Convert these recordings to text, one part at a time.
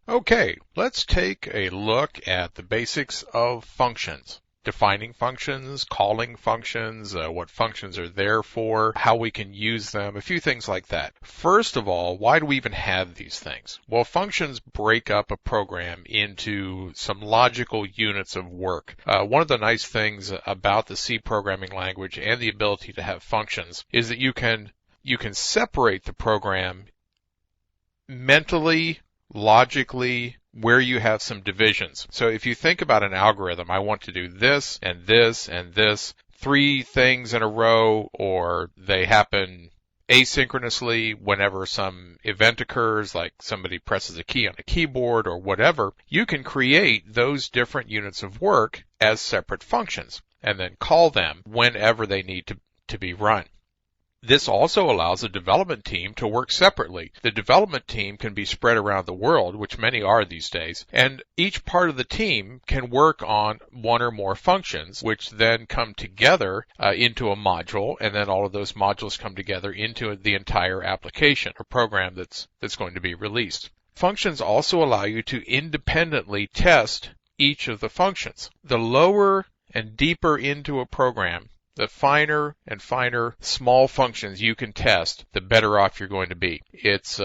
Okay, let's take a look at the basics of functions. Defining functions, calling functions, what functions are there for, how we can use them, a few things like that. First of all, why do we even have these things? Well, functions break up a program into some logical units of work. One of the nice things about the C programming language and the ability to have functions is that you can separate the program mentally, logically, where you have some divisions. So if you think about an algorithm, I want to do this and this and this, 3 things in a row, or they happen asynchronously whenever some event occurs, like somebody presses a key on a keyboard or whatever, you can create those different units of work as separate functions and then call them whenever they need to be run. This also allows the development team to work separately. The development team can be spread around the world, which many are these days, and each part of the team can work on one or more functions, which then come together into a module, and then all of those modules come together into the entire application or program that's going to be released. Functions also allow you to independently test each of the functions. The lower and deeper into a program, the finer and finer small functions you can test, the better off you're going to be. It's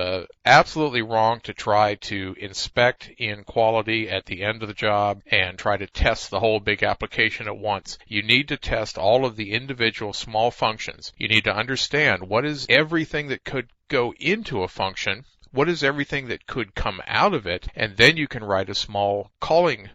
absolutely wrong to try to inspect in quality at the end of the job and try to test the whole big application at once. You need to test all of the individual small functions. You need to understand what is everything that could go into a function, what is everything that could come out of it, and then you can write a small calling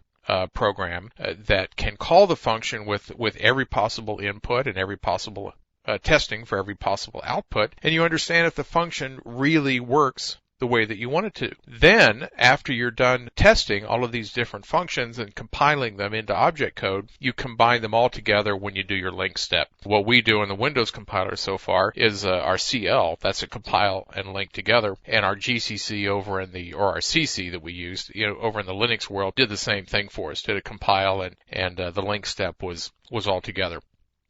program that can call the function with every possible input and every possible testing for every possible output, and you understand if the function really works the way that you want it to. Then, after you're done testing all of these different functions and compiling them into object code, you combine them all together when you do your link step. What we do in the Windows compiler so far is our CL, that's a compile and link together, and our GCC over in or our CC that we used, over in the Linux world, did the same thing for us, did a compile and the link step was all together.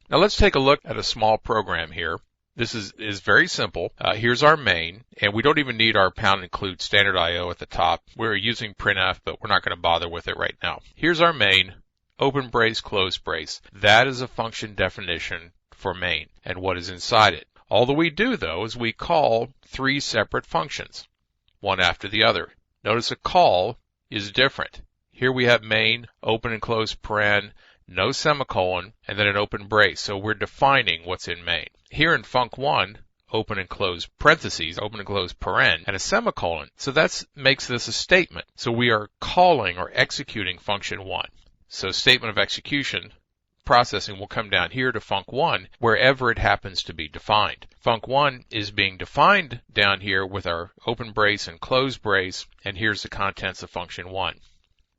Now let's take a look at a small program here. This is very simple. Here's our main, and we don't even need our pound include standard IO at the top. We're using printf, but we're not going to bother with it right now. Here's our main, open brace, close brace. That is a function definition for main and what is inside it. All that we do, though, is we call 3 separate functions, one after the other. Notice a call is different. Here we have main, open and close paren, no semicolon, and then an open brace. So we're defining what's in main. Here in Func1, open and close parentheses, open and close paren, and a semicolon. So that makes this a statement. So we are calling or executing function 1. So statement of execution, processing will come down here to Func1 wherever it happens to be defined. Func1 is being defined down here with our open brace and close brace, and here's the contents of function 1.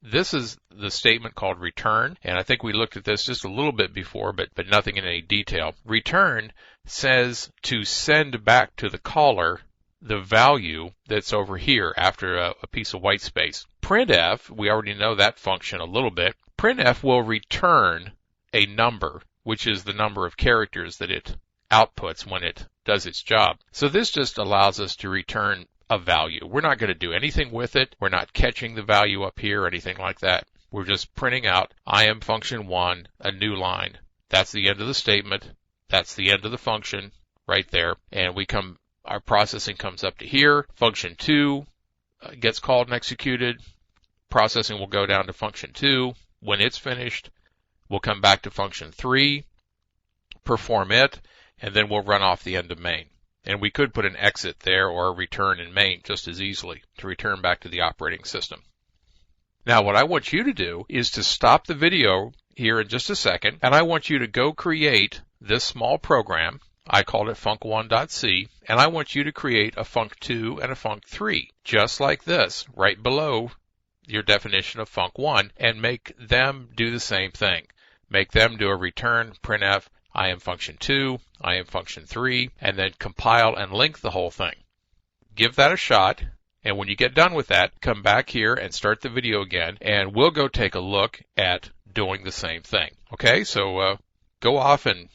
This is the statement called return, and I think we looked at this just a little bit before, but nothing in any detail. Return says to send back to the caller the value that's over here after a piece of white space. Printf, we already know that function a little bit. Printf will return a number, which is the number of characters that it outputs when it does its job. So this just allows us to return a value. We're not going to do anything with it. We're not catching the value up here or anything like that. We're just printing out I am function 1, a new line. That's the end of the statement. That's the end of the function right there. And our processing comes up to here. Function 2 gets called and executed. Processing will go down to function 2. When it's finished, we'll come back to function 3, perform it, and then we'll run off the end of main. And we could put an exit there or a return in main just as easily to return back to the operating system. Now what I want you to do is to stop the video here in just a second, and I want you to go create this small program. I called it func1.c, and I want you to create a func2 and a func3, just like this, right below your definition of func1, and make them do the same thing. Make them do a return, printf, I am function 2, I am function 3, and then compile and link the whole thing. Give that a shot, and when you get done with that, come back here and start the video again, and we'll go take a look at doing the same thing. Okay, so go off and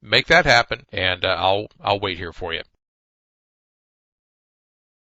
make that happen, and I'll wait here for you.